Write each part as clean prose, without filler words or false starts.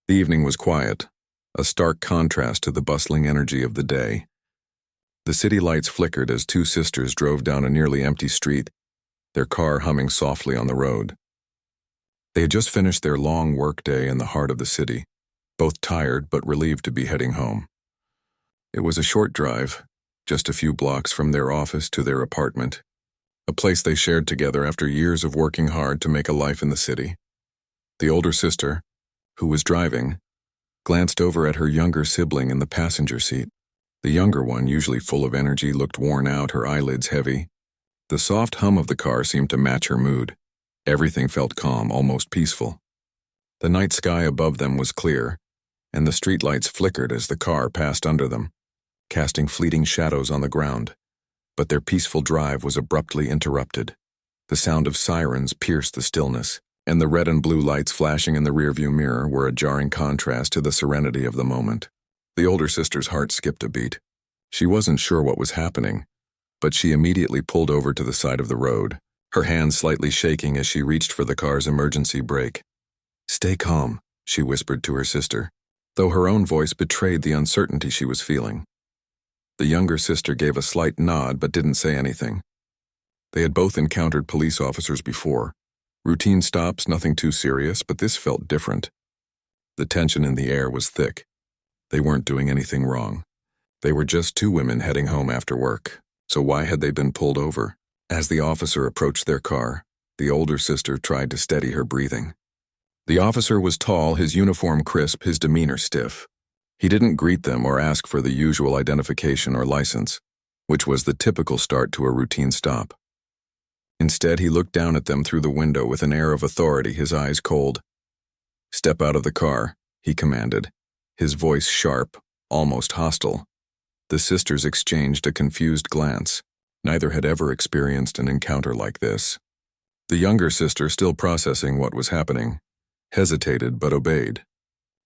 The evening was quiet, a stark contrast to the bustling energy of the day. The city lights flickered as two sisters drove down a nearly empty street, their car humming softly on the road. They had just finished their long workday in the heart of the city, both tired but relieved to be heading home. It was a short drive, just a few blocks from their office to their apartment, a place they shared together after years of working hard to make a life in the city. The older sister, who was driving, glanced over at her younger sibling in the passenger seat. The younger one, usually full of energy, looked worn out, her eyelids heavy. The soft hum of the car seemed to match her mood. Everything felt calm, almost peaceful. The night sky above them was clear, and the streetlights flickered as the car passed under them, casting fleeting shadows on the ground. But their peaceful drive was abruptly interrupted. The sound of sirens pierced the stillness, and the red and blue lights flashing in the rearview mirror were a jarring contrast to the serenity of the moment. The older sister's heart skipped a beat. She wasn't sure what was happening, but she immediately pulled over to the side of the road, her hands slightly shaking as she reached for the car's emergency brake. "Stay calm," she whispered to her sister, though her own voice betrayed the uncertainty she was feeling. The younger sister gave a slight nod but didn't say anything. They had both encountered police officers before. Routine stops, nothing too serious, but this felt different. The tension in the air was thick. They weren't doing anything wrong. They were just two women heading home after work, so why had they been pulled over? As the officer approached their car, the older sister tried to steady her breathing. The officer was tall, his uniform crisp, his demeanor stiff. He didn't greet them or ask for the usual identification or license, which was the typical start to a routine stop. Instead, he looked down at them through the window with an air of authority, his eyes cold. "Step out of the car," he commanded, his voice sharp, almost hostile. The sisters exchanged a confused glance. Neither had ever experienced an encounter like this. The younger sister, still processing what was happening, hesitated but obeyed.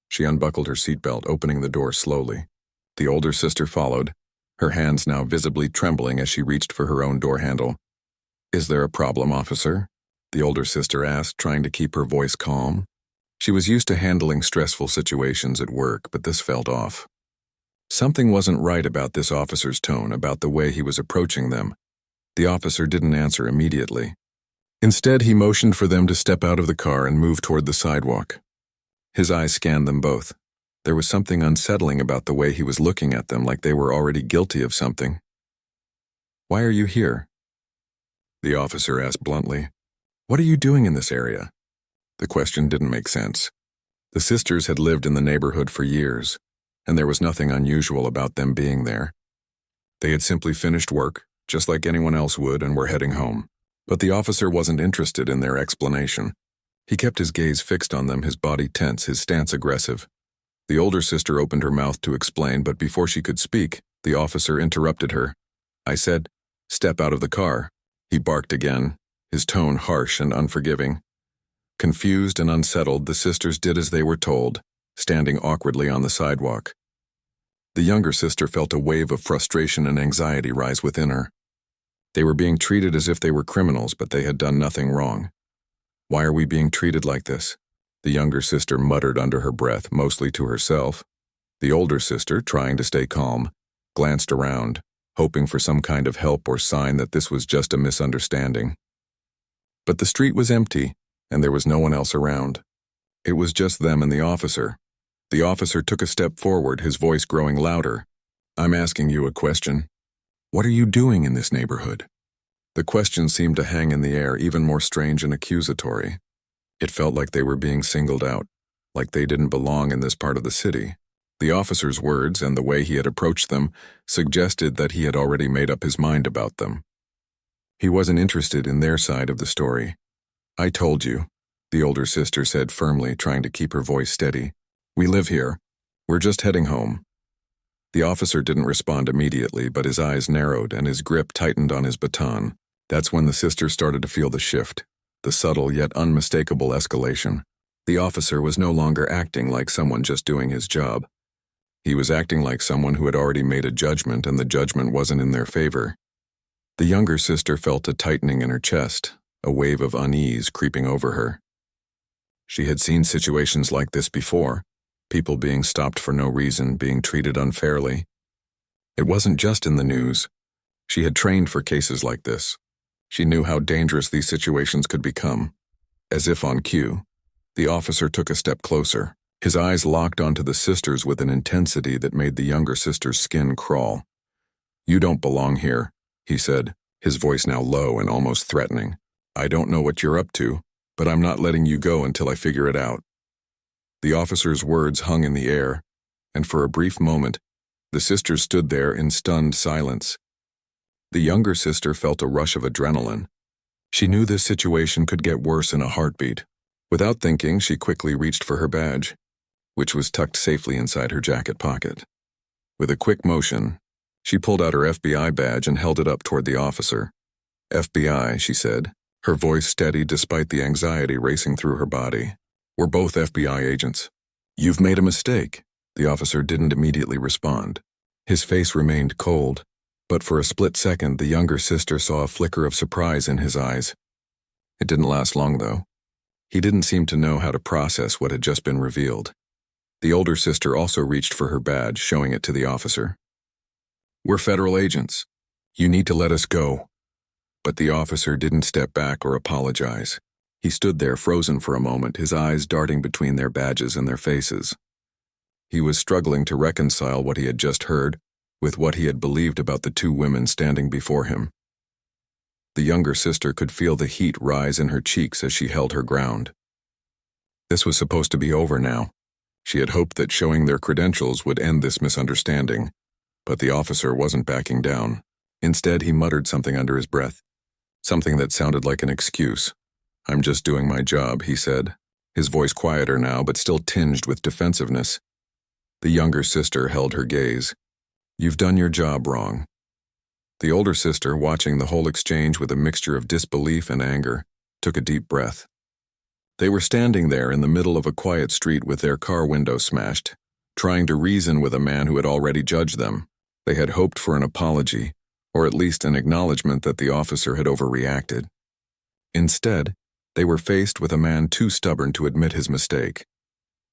She unbuckled her seatbelt, opening the door slowly. The older sister followed, her hands now visibly trembling as she reached for her own door handle. "Is there a problem, officer?" the older sister asked, trying to keep her voice calm. She was used to handling stressful situations at work, but this felt off. Something wasn't right about this officer's tone, about the way he was approaching them. The officer didn't answer immediately. Instead, he motioned for them to step out of the car and move toward the sidewalk. His eyes scanned them both. There was something unsettling about the way he was looking at them, like they were already guilty of something. "Why are you here?" the officer asked bluntly. "What are you doing in this area?" The question didn't make sense. The sisters had lived in the neighborhood for years, and there was nothing unusual about them being there. They had simply finished work, just like anyone else would, and were heading home. But the officer wasn't interested in their explanation. He kept his gaze fixed on them, his body tense, his stance aggressive. The older sister opened her mouth to explain, but before she could speak, the officer interrupted her. "I said, step out of the car," he barked again, his tone harsh and unforgiving. Confused and unsettled, the sisters did as they were told, standing awkwardly on the sidewalk. The younger sister felt a wave of frustration and anxiety rise within her. They were being treated as if they were criminals, but they had done nothing wrong. "Why are we being treated like this?" the younger sister muttered under her breath, mostly to herself. The older sister, trying to stay calm, glanced around, hoping for some kind of help or sign that this was just a misunderstanding. But the street was empty, and there was no one else around. It was just them and the officer. The officer took a step forward, his voice growing louder. "I'm asking you a question. What are you doing in this neighborhood?" The question seemed to hang in the air, even more strange and accusatory. It felt like they were being singled out, like they didn't belong in this part of the city. The officer's words and the way he had approached them suggested that he had already made up his mind about them. He wasn't interested in their side of the story. "I told you," the older sister said firmly, trying to keep her voice steady. "We live here. We're just heading home." The officer didn't respond immediately, but his eyes narrowed and his grip tightened on his baton. That's when the sister started to feel the shift, the subtle yet unmistakable escalation. The officer was no longer acting like someone just doing his job. He was acting like someone who had already made a judgment, and the judgment wasn't in their favor. The younger sister felt a tightening in her chest, a wave of unease creeping over her. She had seen situations like this before. people being stopped for no reason, being treated unfairly. It wasn't just in the news. She had trained for cases like this. She knew how dangerous these situations could become. As if on cue, the officer took a step closer. His eyes locked onto the sisters with an intensity that made the younger sister's skin crawl. "You don't belong here," he said, his voice now low and almost threatening. "I don't know what you're up to, but I'm not letting you go until I figure it out." The officer's words hung in the air, and for a brief moment, the sisters stood there in stunned silence. The younger sister felt a rush of adrenaline. She knew this situation could get worse in a heartbeat. Without thinking, she quickly reached for her badge, which was tucked safely inside her jacket pocket. With a quick motion, she pulled out her FBI badge and held it up toward the officer. "FBI," she said, her voice steady despite the anxiety racing through her body. "We're both FBI agents." "You've made a mistake." The officer didn't immediately respond. His face remained cold, but for a split second the younger sister saw a flicker of surprise in his eyes. It didn't last long, though. He didn't seem to know how to process what had just been revealed. The older sister also reached for her badge, showing it to the officer. "We're federal agents. You need to let us go." But the officer didn't step back or apologize. He stood there frozen for a moment, his eyes darting between their badges and their faces. He was struggling to reconcile what he had just heard with what he had believed about the two women standing before him. The younger sister could feel the heat rise in her cheeks as she held her ground. This was supposed to be over now. She had hoped that showing their credentials would end this misunderstanding, but the officer wasn't backing down. Instead, he muttered something under his breath, something that sounded like an excuse. "I'm just doing my job," he said, his voice quieter now but still tinged with defensiveness. The younger sister held her gaze. "You've done your job wrong." The older sister, watching the whole exchange with a mixture of disbelief and anger, took a deep breath. They were standing there in the middle of a quiet street with their car window smashed, trying to reason with a man who had already judged them. They had hoped for an apology, or at least an acknowledgement that the officer had overreacted. Instead, they were faced with a man too stubborn to admit his mistake.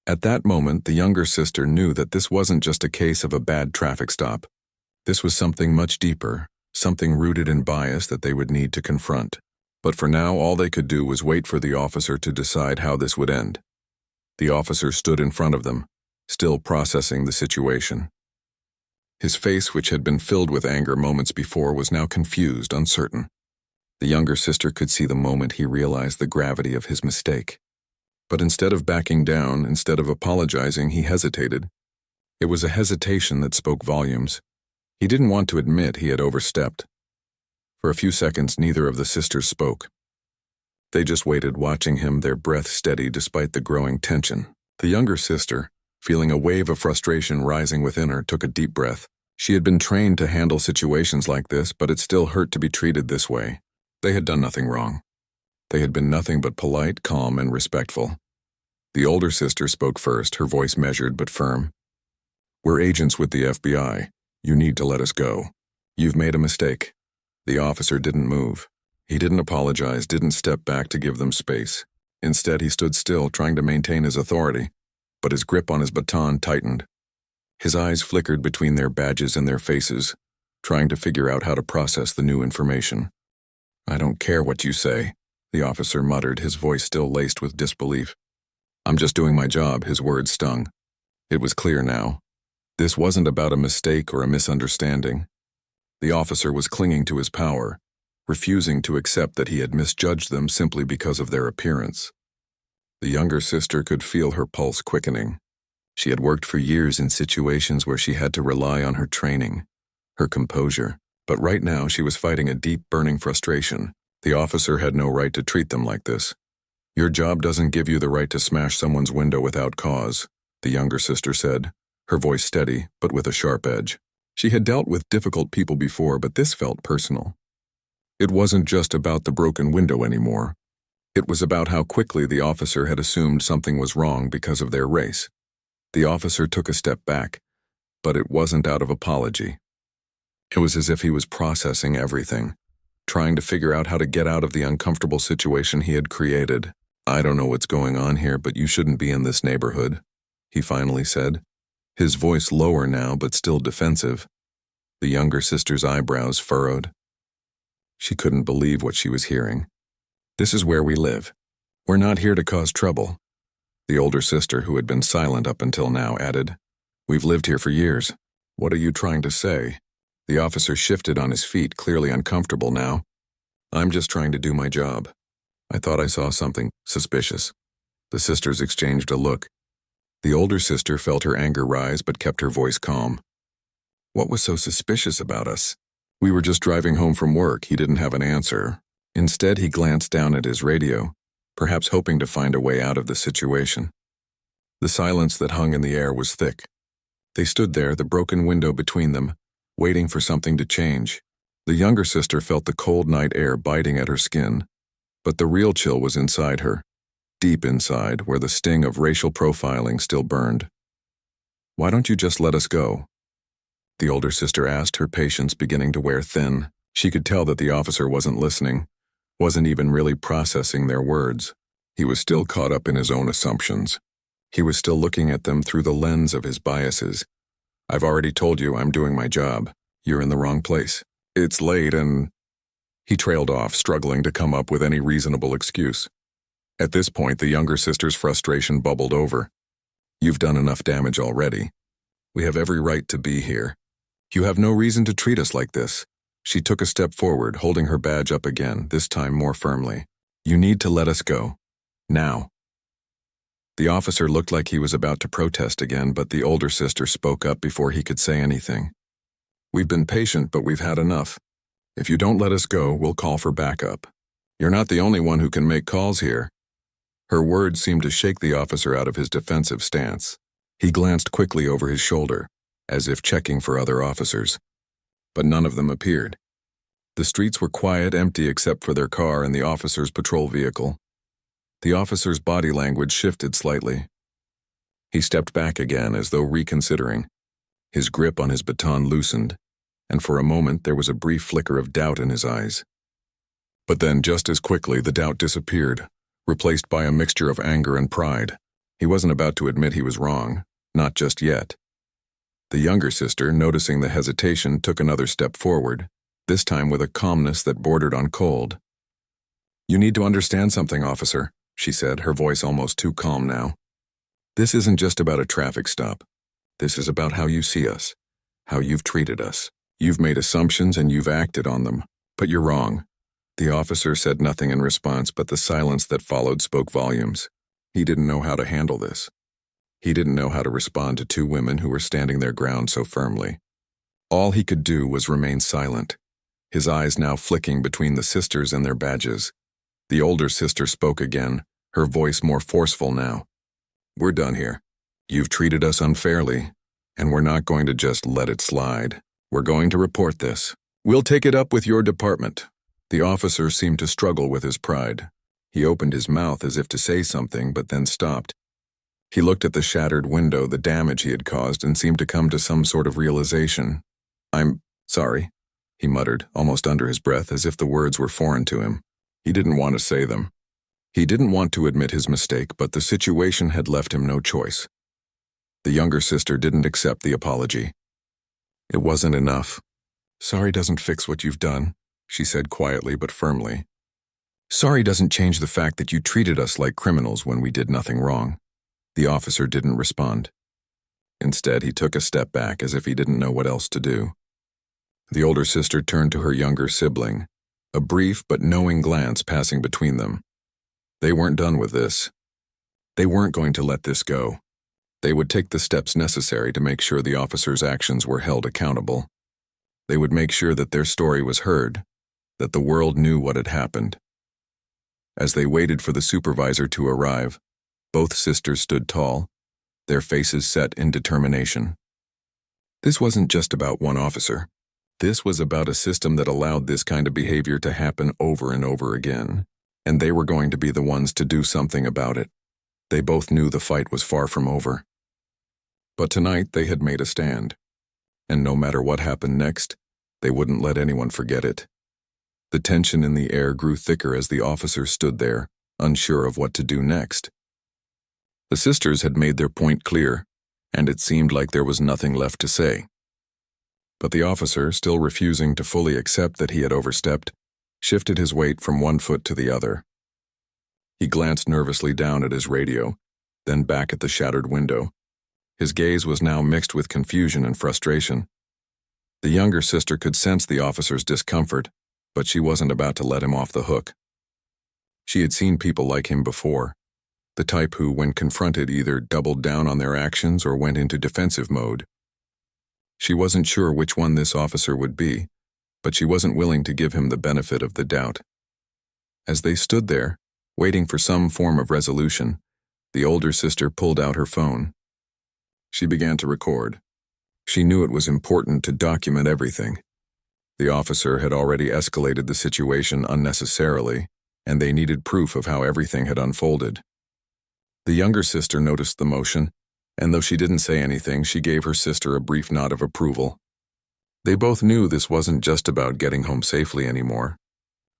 At that moment, the younger sister knew that this wasn't just a case of a bad traffic stop. This was something much deeper, something rooted in bias that they would need to confront. But for now, all they could do was wait for the officer to decide how this would end. The officer stood in front of them, still processing the situation. His face, which had been filled with anger moments before, was now confused, uncertain. The younger sister could see the moment he realized the gravity of his mistake. But instead of backing down, instead of apologizing, he hesitated. It was a hesitation that spoke volumes. He didn't want to admit he had overstepped. For a few seconds, neither of the sisters spoke. They just waited, watching him, their breath steady despite the growing tension. The younger sister, feeling a wave of frustration rising within her, took a deep breath. She had been trained to handle situations like this, but it still hurt to be treated this way. They had done nothing wrong. They had been nothing but polite, calm, and respectful. The older sister spoke first, her voice measured but firm. "We're agents with the FBI. You need to let us go. You've made a mistake." The officer didn't move. He didn't apologize, didn't step back to give them space. Instead, he stood still, trying to maintain his authority, but his grip on his baton tightened. His eyes flickered between their badges and their faces, trying to figure out how to process the new information. "I don't care what you say," the officer muttered, his voice still laced with disbelief. "I'm just doing my job," his words stung. It was clear now. This wasn't about a mistake or a misunderstanding. The officer was clinging to his power, refusing to accept that he had misjudged them simply because of their appearance. The younger sister could feel her pulse quickening. She had worked for years in situations where she had to rely on her training, her composure, but right now she was fighting a deep, burning frustration. The officer had no right to treat them like this. "Your job doesn't give you the right to smash someone's window without cause," the younger sister said, her voice steady, but with a sharp edge. She had dealt with difficult people before, but this felt personal. It wasn't just about the broken window anymore. It was about how quickly the officer had assumed something was wrong because of their race. The officer took a step back, but it wasn't out of apology. It was as if he was processing everything, trying to figure out how to get out of the uncomfortable situation he had created. "I don't know what's going on here, but you shouldn't be in this neighborhood." he finally said, his voice lower now but still defensive. The younger sister's eyebrows furrowed. She couldn't believe what she was hearing. This is where we live. We're not here to cause trouble. The older sister, who had been silent up until now, added, We've lived here for years. What are you trying to say? The officer shifted on his feet, clearly uncomfortable now. I'm just trying to do my job. I thought I saw something suspicious. The sisters exchanged a look. The older sister felt her anger rise but kept her voice calm. What was so suspicious about us? We were just driving home from work. He didn't have an answer. Instead, he glanced down at his radio, perhaps hoping to find a way out of the situation. The silence that hung in the air was thick. They stood there, the broken window between them, waiting for something to change. The younger sister felt the cold night air biting at her skin, but the real chill was inside her, deep inside, where the sting of racial profiling still burned. Why don't you just let us go? The older sister asked, her patience beginning to wear thin. She could tell that the officer wasn't listening, wasn't even really processing their words. He was still caught up in his own assumptions. He was still looking at them through the lens of his biases. I've already told you I'm doing my job. You're in the wrong place. It's late and... He trailed off, struggling to come up with any reasonable excuse. At this point, the younger sister's frustration bubbled over. You've done enough damage already. We have every right to be here. You have no reason to treat us like this. She took a step forward, holding her badge up again, this time more firmly. You need to let us go. Now. The officer looked like he was about to protest again, but the older sister spoke up before he could say anything. We've been patient, but we've had enough. If you don't let us go, we'll call for backup. You're not the only one who can make calls here. Her words seemed to shake the officer out of his defensive stance. He glanced quickly over his shoulder, as if checking for other officers. But none of them appeared. The streets were quiet, empty except for their car and the officer's patrol vehicle. The officer's body language shifted slightly. He stepped back again as though reconsidering. His grip on his baton loosened, and for a moment there was a brief flicker of doubt in his eyes. But then, just as quickly, the doubt disappeared, replaced by a mixture of anger and pride. He wasn't about to admit he was wrong, not just yet. The younger sister, noticing the hesitation, took another step forward, this time with a calmness that bordered on cold. You need to understand something, officer, she said, her voice almost too calm now. This isn't just about a traffic stop. This is about how you see us, how you've treated us. You've made assumptions and you've acted on them, but you're wrong. The officer said nothing in response, but the silence that followed spoke volumes. He didn't know how to handle this. He didn't know how to respond to two women who were standing their ground so firmly. All he could do was remain silent, his eyes now flicking between the sisters and their badges. The older sister spoke again, her voice more forceful now. We're done here. You've treated us unfairly, and we're not going to just let it slide. We're going to report this. We'll take it up with your department. The officer seemed to struggle with his pride. He opened his mouth as if to say something, but then stopped. He looked at the shattered window, the damage he had caused, and seemed to come to some sort of realization. I'm sorry, he muttered, almost under his breath, as if the words were foreign to him. He didn't want to say them. He didn't want to admit his mistake, but the situation had left him no choice. The younger sister didn't accept the apology. It wasn't enough. Sorry doesn't fix what you've done, she said quietly but firmly. Sorry doesn't change the fact that you treated us like criminals when we did nothing wrong. The officer didn't respond. Instead, he took a step back as if he didn't know what else to do. The older sister turned to her younger sibling, a brief but knowing glance passing between them. They weren't done with this. They weren't going to let this go. They would take the steps necessary to make sure the officer's actions were held accountable. They would make sure that their story was heard, that the world knew what had happened. As they waited for the supervisor to arrive, both sisters stood tall, their faces set in determination. This wasn't just about one officer. This was about a system that allowed this kind of behavior to happen over and over again, and they were going to be the ones to do something about it. They both knew the fight was far from over. But tonight they had made a stand, and no matter what happened next, they wouldn't let anyone forget it. The tension in the air grew thicker as the officer stood there, unsure of what to do next. The sisters had made their point clear, and it seemed like there was nothing left to say. But the officer, still refusing to fully accept that he had overstepped, shifted his weight from one foot to the other. He glanced nervously down at his radio, then back at the shattered window. His gaze was now mixed with confusion and frustration. The younger sister could sense the officer's discomfort, but she wasn't about to let him off the hook. She had seen people like him before, the type who, when confronted, either doubled down on their actions or went into defensive mode. She wasn't sure which one this officer would be, but she wasn't willing to give him the benefit of the doubt. As they stood there, waiting for some form of resolution, the older sister pulled out her phone. She began to record. She knew it was important to document everything. The officer had already escalated the situation unnecessarily, and they needed proof of how everything had unfolded. The younger sister noticed the motion, and though she didn't say anything, she gave her sister a brief nod of approval. They both knew this wasn't just about getting home safely anymore.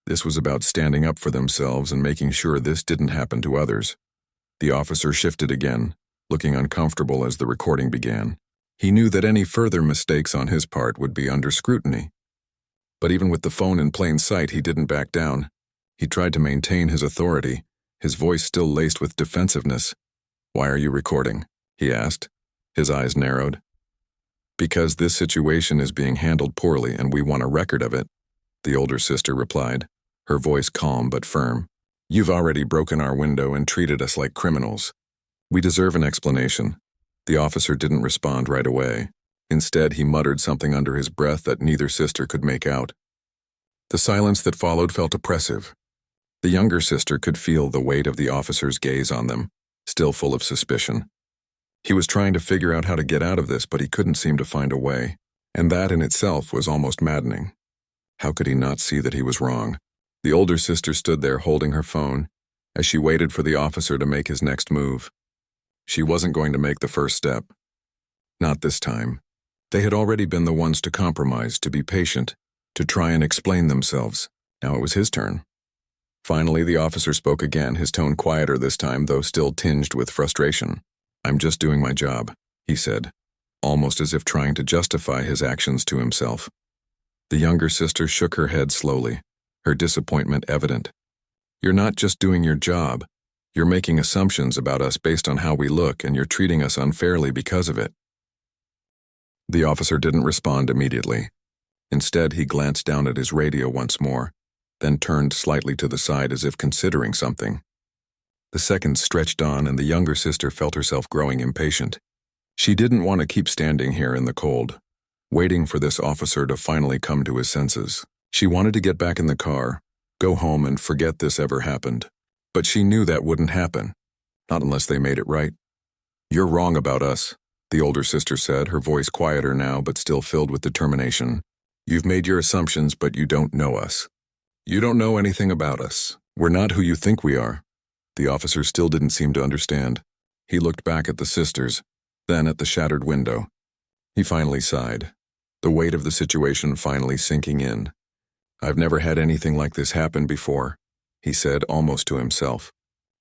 This was about standing up for themselves and making sure this didn't happen to others. The officer shifted again, looking uncomfortable as the recording began. He knew that any further mistakes on his part would be under scrutiny. But even with the phone in plain sight, he didn't back down. He tried to maintain his authority, his voice still laced with defensiveness. "Why are you recording?" he asked. His eyes narrowed. "Because this situation is being handled poorly and we want a record of it," the older sister replied, her voice calm but firm. "You've already broken our window and treated us like criminals. We deserve an explanation." The officer didn't respond right away. Instead, he muttered something under his breath that neither sister could make out. The silence that followed felt oppressive. The younger sister could feel the weight of the officer's gaze on them, still full of suspicion. He was trying to figure out how to get out of this, but he couldn't seem to find a way, and that in itself was almost maddening. How could he not see that he was wrong? The older sister stood there holding her phone as she waited for the officer to make his next move. She wasn't going to make the first step. Not this time. They had already been the ones to compromise, to be patient, to try and explain themselves. Now it was his turn. Finally, the officer spoke again, his tone quieter this time, though still tinged with frustration. "I'm just doing my job," he said, almost as if trying to justify his actions to himself. The younger sister shook her head slowly, her disappointment evident. "You're not just doing your job. You're making assumptions about us based on how we look, and you're treating us unfairly because of it." The officer didn't respond immediately. Instead, he glanced down at his radio once more, then turned slightly to the side as if considering something. The seconds stretched on, and the younger sister felt herself growing impatient. She didn't want to keep standing here in the cold, waiting for this officer to finally come to his senses. She wanted to get back in the car, go home and forget this ever happened. But she knew that wouldn't happen, not unless they made it right. "You're wrong about us," the older sister said, her voice quieter now but still filled with determination. "You've made your assumptions, but you don't know us. You don't know anything about us. We're not who you think we are." The officer still didn't seem to understand. He looked back at the sisters, then at the shattered window. He finally sighed, the weight of the situation finally sinking in. "I've never had anything like this happen before," he said almost to himself.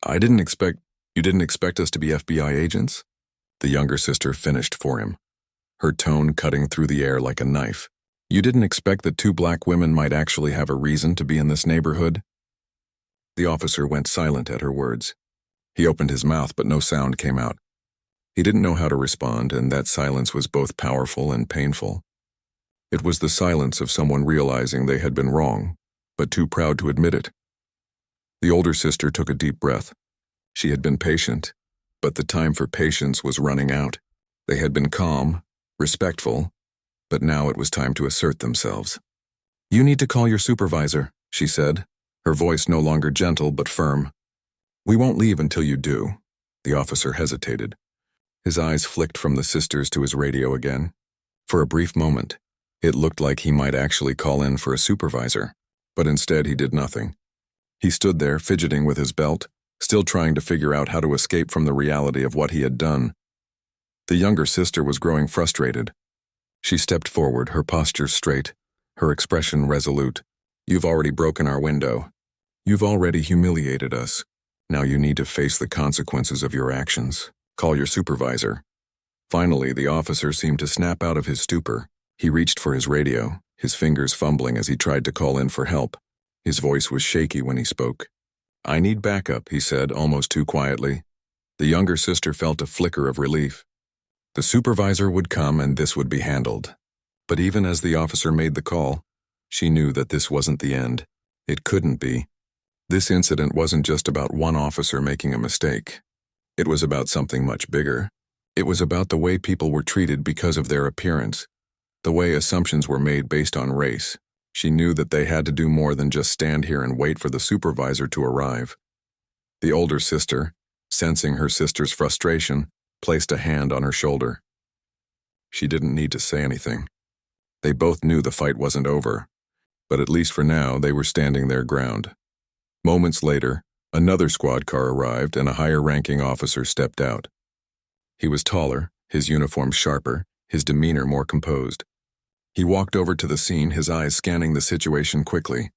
You didn't expect us to be FBI agents?" The younger sister finished for him, her tone cutting through the air like a knife. "You didn't expect that two black women might actually have a reason to be in this neighborhood?" The officer went silent at her words. He opened his mouth, but no sound came out. He didn't know how to respond, and that silence was both powerful and painful. It was the silence of someone realizing they had been wrong, but too proud to admit it. The older sister took a deep breath. She had been patient, but the time for patience was running out. They had been calm, respectful, but now it was time to assert themselves. "You need to call your supervisor," she said, her voice no longer gentle but firm. "We won't leave until you do." The officer hesitated. His eyes flicked from the sisters to his radio again. For a brief moment, it looked like he might actually call in for a supervisor, but instead he did nothing. He stood there, fidgeting with his belt, still trying to figure out how to escape from the reality of what he had done. The younger sister was growing frustrated. She stepped forward, her posture straight, her expression resolute. "You've already broken our window. You've already humiliated us. Now you need to face the consequences of your actions. Call your supervisor. Finally, the officer seemed to snap out of his stupor. He reached for his radio, his fingers fumbling as he tried to call in for help. His voice was shaky when he spoke. "I need backup," he said, almost too quietly. The younger sister felt a flicker of relief. The supervisor would come and this would be handled. But even as the officer made the call, she knew that this wasn't the end. It couldn't be. This incident wasn't just about one officer making a mistake. It was about something much bigger. It was about the way people were treated because of their appearance, the way assumptions were made based on race. She knew that they had to do more than just stand here and wait for the supervisor to arrive. The older sister, sensing her sister's frustration, placed a hand on her shoulder. She didn't need to say anything. They both knew the fight wasn't over, but at least for now they were standing their ground. Moments later, another squad car arrived and a higher-ranking officer stepped out. He was taller, his uniform sharper, his demeanor more composed. He walked over to the scene, his eyes scanning the situation quickly.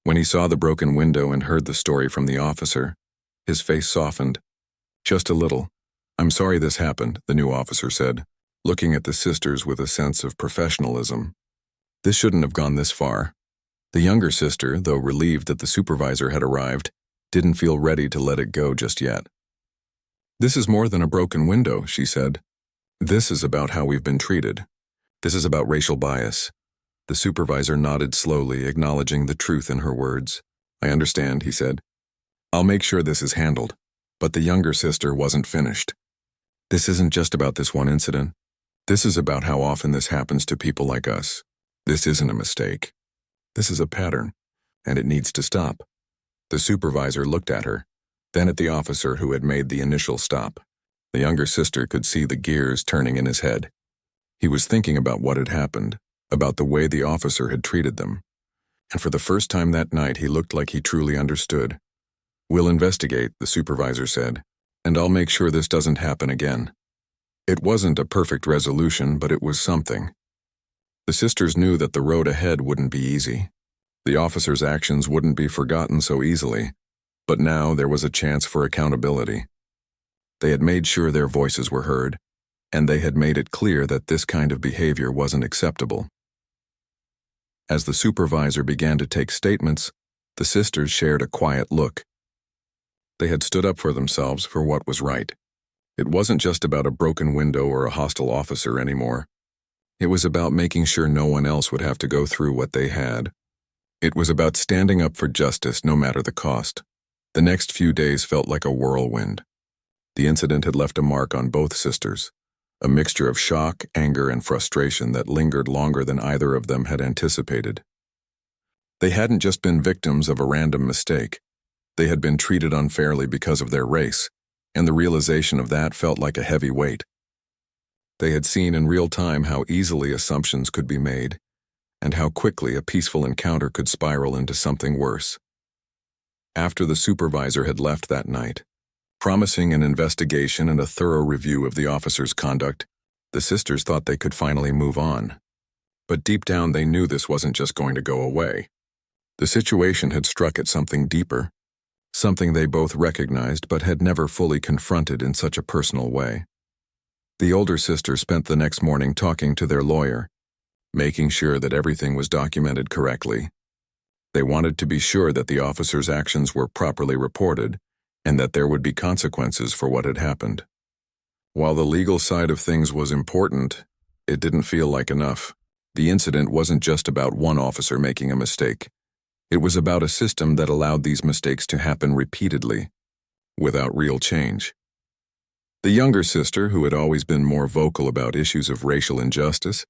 When he saw the broken window and heard the story from the officer, his face softened. "Just a little. I'm sorry this happened," the new officer said, looking at the sisters with a sense of professionalism. "This shouldn't have gone this far." The younger sister, though relieved that the supervisor had arrived, didn't feel ready to let it go just yet. "This is more than a broken window," she said. "This is about how we've been treated. This is about racial bias." The supervisor nodded slowly, acknowledging the truth in her words. "I understand," he said. "I'll make sure this is handled." But the younger sister wasn't finished. "This isn't just about this one incident. This is about how often this happens to people like us. This isn't a mistake. This is a pattern, and it needs to stop." The supervisor looked at her, then at the officer who had made the initial stop. The younger sister could see the gears turning in his head. He was thinking about what had happened, about the way the officer had treated them. And for the first time that night, he looked like he truly understood. "We'll investigate," the supervisor said, "and I'll make sure this doesn't happen again." It wasn't a perfect resolution, but it was something. The sisters knew that the road ahead wouldn't be easy. The officer's actions wouldn't be forgotten so easily, but now there was a chance for accountability. They had made sure their voices were heard, and they had made it clear that this kind of behavior wasn't acceptable. As the supervisor began to take statements, the sisters shared a quiet look. They had stood up for themselves for what was right. It wasn't just about a broken window or a hostile officer anymore. It was about making sure no one else would have to go through what they had. It was about standing up for justice no matter the cost. The next few days felt like a whirlwind. The incident had left a mark on both sisters, a mixture of shock, anger, and frustration that lingered longer than either of them had anticipated. They hadn't just been victims of a random mistake. They had been treated unfairly because of their race, and the realization of that felt like a heavy weight. They had seen in real time how easily assumptions could be made, and how quickly a peaceful encounter could spiral into something worse. After the supervisor had left that night, promising an investigation and a thorough review of the officer's conduct, the sisters thought they could finally move on. But deep down they knew this wasn't just going to go away. The situation had struck at something deeper, something they both recognized but had never fully confronted in such a personal way. The older sister spent the next morning talking to their lawyer, making sure that everything was documented correctly. They wanted to be sure that the officer's actions were properly reported and that there would be consequences for what had happened. While the legal side of things was important, it didn't feel like enough. The incident wasn't just about one officer making a mistake. It was about a system that allowed these mistakes to happen repeatedly, without real change. The younger sister, who had always been more vocal about issues of racial injustice,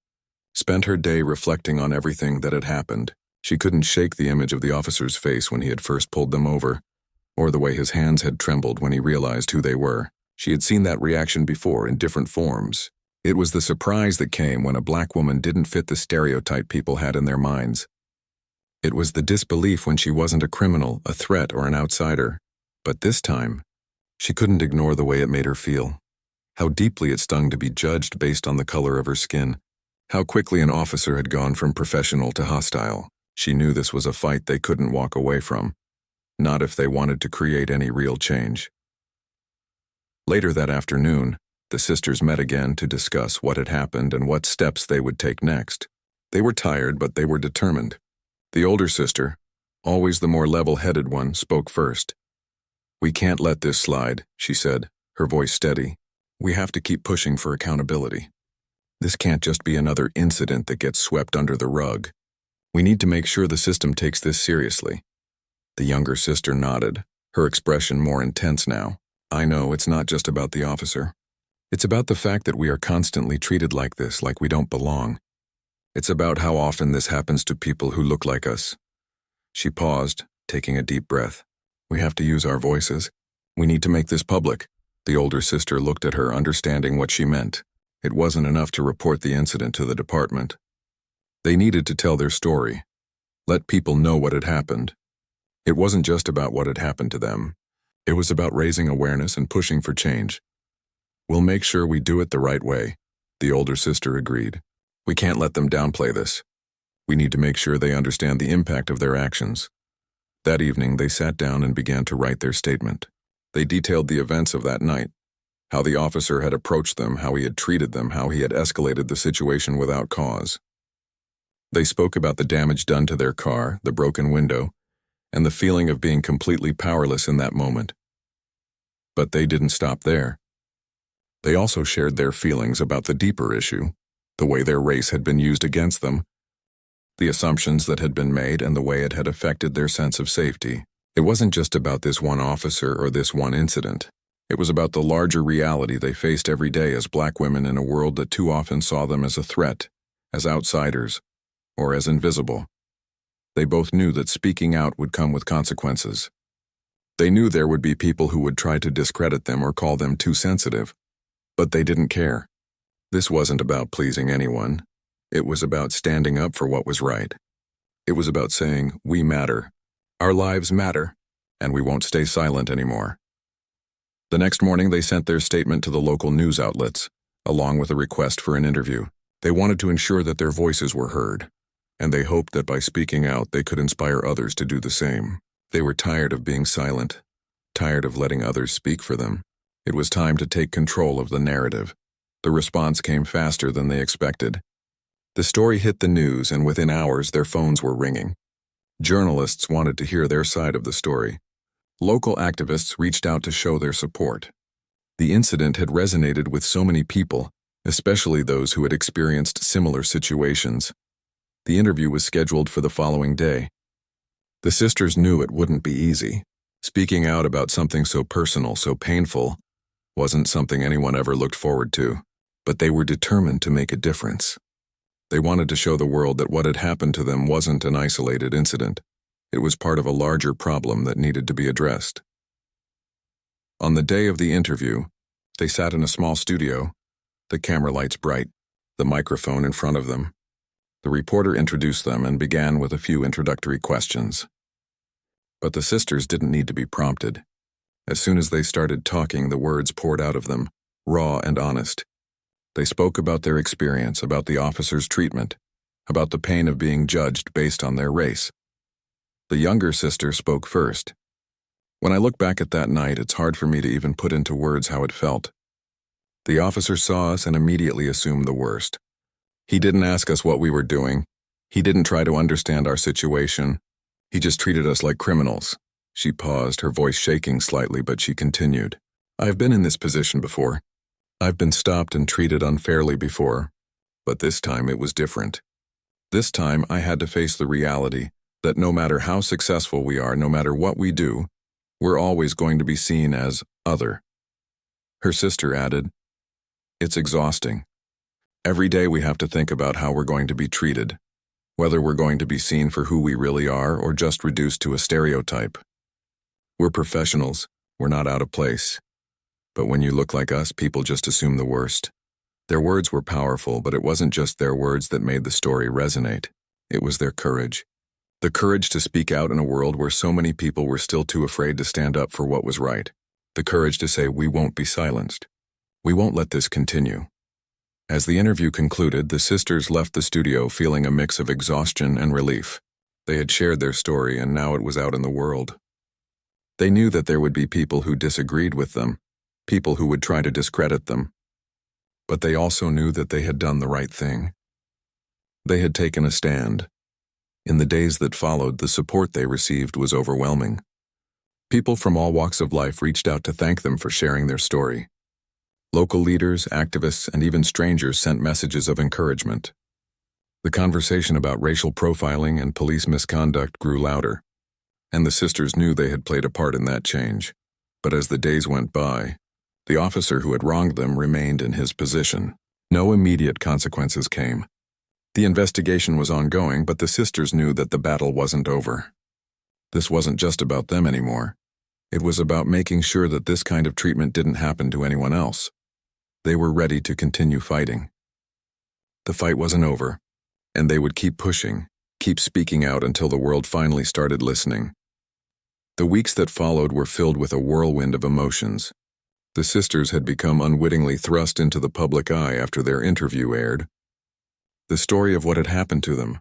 spent her day reflecting on everything that had happened. She couldn't shake the image of the officer's face when he had first pulled them over, or the way his hands had trembled when he realized who they were. She had seen that reaction before in different forms. It was the surprise that came when a black woman didn't fit the stereotype people had in their minds. It was the disbelief when she wasn't a criminal, a threat, or an outsider. But this time, she couldn't ignore the way it made her feel. How deeply it stung to be judged based on the color of her skin. How quickly an officer had gone from professional to hostile. She knew this was a fight they couldn't walk away from. not if they wanted to create any real change. Later that afternoon, the sisters met again to discuss what had happened and what steps they would take next. They were tired, but they were determined. The older sister, always the more level-headed one, spoke first. "We can't let this slide," she said, her voice steady. "We have to keep pushing for accountability. This can't just be another incident that gets swept under the rug. We need to make sure the system takes this seriously." The younger sister nodded, her expression more intense now. "I know it's not just about the officer. It's about the fact that we are constantly treated like this, like we don't belong. It's about how often this happens to people who look like us." She paused, taking a deep breath. "We have to use our voices. We need to make this public." The older sister looked at her, understanding what she meant. It wasn't enough to report the incident to the department. They needed to tell their story, let people know what had happened. It wasn't just about what had happened to them. It was about raising awareness and pushing for change. "We'll make sure we do it the right way," the older sister agreed. "We can't let them downplay this. We need to make sure they understand the impact of their actions." That evening, they sat down and began to write their statement. They detailed the events of that night, how the officer had approached them, how he had treated them, how he had escalated the situation without cause. They spoke about the damage done to their car, the broken window, and the feeling of being completely powerless in that moment. But they didn't stop there. They also shared their feelings about the deeper issue, the way their race had been used against them, the assumptions that had been made, and the way it had affected their sense of safety. It wasn't just about this one officer or this one incident. It was about the larger reality they faced every day as Black women in a world that too often saw them as a threat, as outsiders, or as invisible. They both knew that speaking out would come with consequences. They knew there would be people who would try to discredit them or call them too sensitive, but they didn't care. This wasn't about pleasing anyone. It was about standing up for what was right. It was about saying, "We matter. Our lives matter, and we won't stay silent anymore." The next morning, they sent their statement to the local news outlets, along with a request for an interview. They wanted to ensure that their voices were heard, and they hoped that by speaking out, they could inspire others to do the same. They were tired of being silent, tired of letting others speak for them. It was time to take control of the narrative. The response came faster than they expected. The story hit the news, and within hours, their phones were ringing. Journalists wanted to hear their side of the story. Local activists reached out to show their support. The incident had resonated with so many people, especially those who had experienced similar situations. The interview was scheduled for the following day. The sisters knew it wouldn't be easy. Speaking out about something so personal, so painful, wasn't something anyone ever looked forward to, but they were determined to make a difference. They wanted to show the world that what had happened to them wasn't an isolated incident. It was part of a larger problem that needed to be addressed. On the day of the interview, they sat in a small studio, the camera lights bright, the microphone in front of them. The reporter introduced them and began with a few introductory questions. But the sisters didn't need to be prompted. As soon as they started talking, the words poured out of them, raw and honest. They spoke about their experience, about the officer's treatment, about the pain of being judged based on their race. The younger sister spoke first. "When I look back at that night, it's hard for me to even put into words how it felt. The officer saw us and immediately assumed the worst. He didn't ask us what we were doing. He didn't try to understand our situation. He just treated us like criminals." She paused, her voice shaking slightly, but she continued. "I've been in this position before. I've been stopped and treated unfairly before, but this time it was different. This time I had to face the reality that no matter how successful we are, no matter what we do, we're always going to be seen as other." Her sister added, "It's exhausting. Every day we have to think about how we're going to be treated, whether we're going to be seen for who we really are or just reduced to a stereotype. We're professionals, we're not out of place. But when you look like us, people just assume the worst." Their words were powerful, but it wasn't just their words that made the story resonate. It was their courage. The courage to speak out in a world where so many people were still too afraid to stand up for what was right. The courage to say, "We won't be silenced. We won't let this continue." As the interview concluded, the sisters left the studio feeling a mix of exhaustion and relief. They had shared their story, and now it was out in the world. They knew that there would be people who disagreed with them, people who would try to discredit them. But they also knew that they had done the right thing. They had taken a stand. In the days that followed, the support they received was overwhelming. People from all walks of life reached out to thank them for sharing their story. Local leaders, activists, and even strangers sent messages of encouragement. The conversation about racial profiling and police misconduct grew louder, and the sisters knew they had played a part in that change. But as the days went by, the officer who had wronged them remained in his position. No immediate consequences came. The investigation was ongoing, but the sisters knew that the battle wasn't over. This wasn't just about them anymore. It was about making sure that this kind of treatment didn't happen to anyone else. They were ready to continue fighting. The fight wasn't over, and they would keep pushing, keep speaking out until the world finally started listening. The weeks that followed were filled with a whirlwind of emotions. The sisters had become unwittingly thrust into the public eye after their interview aired. The story of what had happened to them,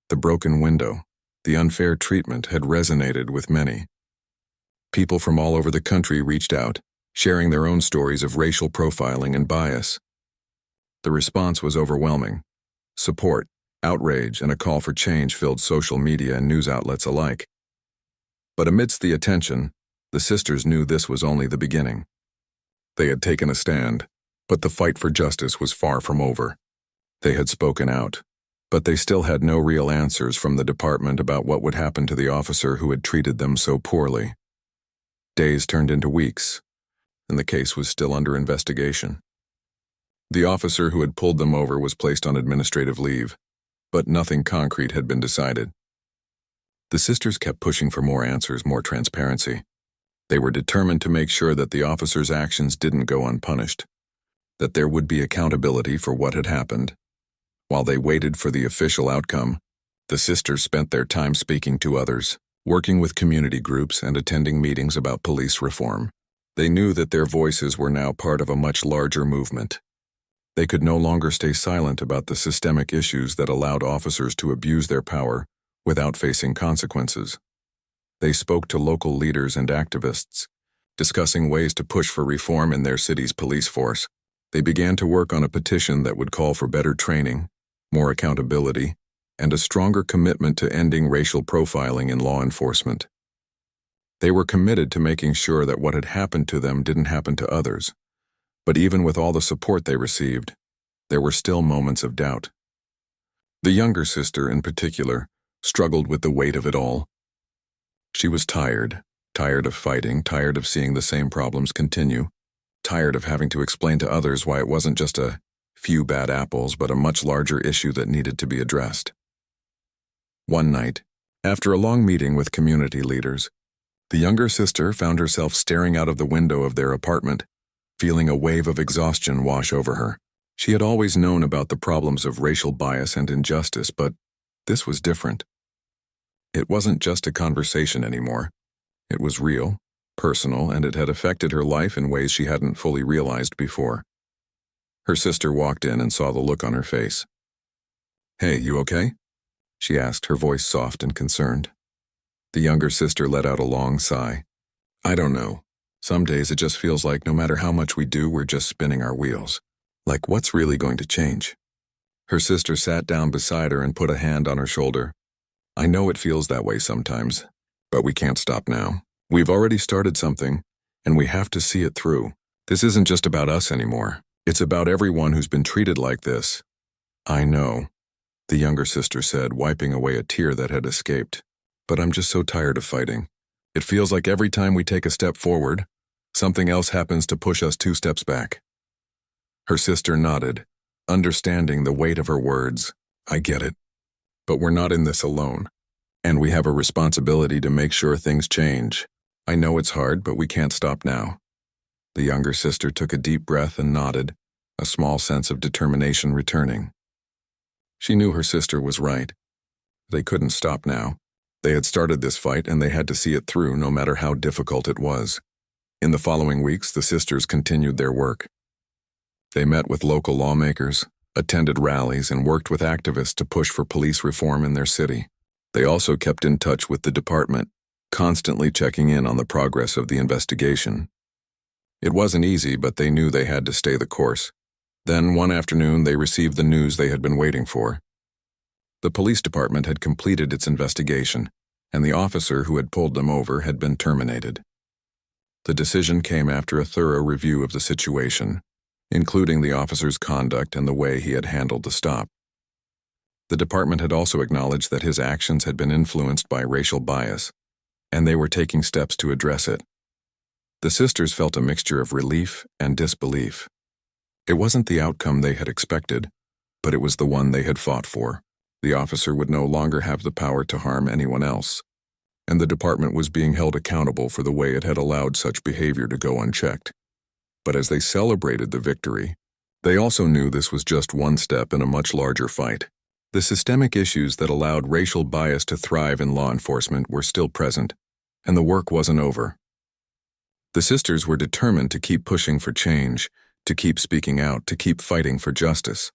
the broken window, the unfair treatment had resonated with many. People from all over the country reached out, sharing their own stories of racial profiling and bias. The response was overwhelming. Support, outrage, and a call for change filled social media and news outlets alike. But amidst the attention, the sisters knew this was only the beginning. They had taken a stand, but the fight for justice was far from over. They had spoken out, but they still had no real answers from the department about what would happen to the officer who had treated them so poorly. Days turned into weeks, and the case was still under investigation. The officer who had pulled them over was placed on administrative leave, but nothing concrete had been decided. The sisters kept pushing for more answers, more transparency. They were determined to make sure that the officer's actions didn't go unpunished, that there would be accountability for what had happened. While they waited for the official outcome, the sisters spent their time speaking to others, working with community groups and attending meetings about police reform. They knew that their voices were now part of a much larger movement. They could no longer stay silent about the systemic issues that allowed officers to abuse their power without facing consequences. They spoke to local leaders and activists, discussing ways to push for reform in their city's police force. They began to work on a petition that would call for better training, more accountability, and a stronger commitment to ending racial profiling in law enforcement. They were committed to making sure that what had happened to them didn't happen to others. But even with all the support they received, there were still moments of doubt. The younger sister, in particular, struggled with the weight of it all. She was tired of fighting, tired of seeing the same problems continue, tired of having to explain to others why it wasn't just a few bad apples, but a much larger issue that needed to be addressed. One night, after a long meeting with community leaders, the younger sister found herself staring out of the window of their apartment, feeling a wave of exhaustion wash over her. She had always known about the problems of racial bias and injustice, but this was different. It wasn't just a conversation anymore. It was real, personal, and it had affected her life in ways she hadn't fully realized before. Her sister walked in and saw the look on her face. "Hey, you okay?" she asked, her voice soft and concerned. The younger sister let out a long sigh. "I don't know. Some days it just feels like no matter how much we do, we're just spinning our wheels. Like, what's really going to change?" Her sister sat down beside her and put a hand on her shoulder. "I know it feels that way sometimes, but we can't stop now. We've already started something, and we have to see it through. This isn't just about us anymore. It's about everyone who's been treated like this." "I know," the younger sister said, wiping away a tear that had escaped. "But I'm just so tired of fighting. It feels like every time we take a step forward, something else happens to push us 2 steps back." Her sister nodded, understanding the weight of her words. "I get it. But we're not in this alone. And we have a responsibility to make sure things change. I know it's hard, but we can't stop now." The younger sister took a deep breath and nodded, a small sense of determination returning. She knew her sister was right. They couldn't stop now. They had started this fight, and they had to see it through no matter how difficult it was. In the following weeks, the sisters continued their work. They met with local lawmakers, attended rallies, and worked with activists to push for police reform in their city. They also kept in touch with the department, constantly checking in on the progress of the investigation. It wasn't easy, but they knew they had to stay the course. Then, one afternoon, they received the news they had been waiting for. The police department had completed its investigation, and the officer who had pulled them over had been terminated. The decision came after a thorough review of the situation, including the officer's conduct and the way he had handled the stop. The department had also acknowledged that his actions had been influenced by racial bias, and they were taking steps to address it. The sisters felt a mixture of relief and disbelief. It wasn't the outcome they had expected, but it was the one they had fought for. The officer would no longer have the power to harm anyone else, and the department was being held accountable for the way it had allowed such behavior to go unchecked. But as they celebrated the victory, they also knew this was just one step in a much larger fight. The systemic issues that allowed racial bias to thrive in law enforcement were still present, and the work wasn't over. The sisters were determined to keep pushing for change, to keep speaking out, to keep fighting for justice.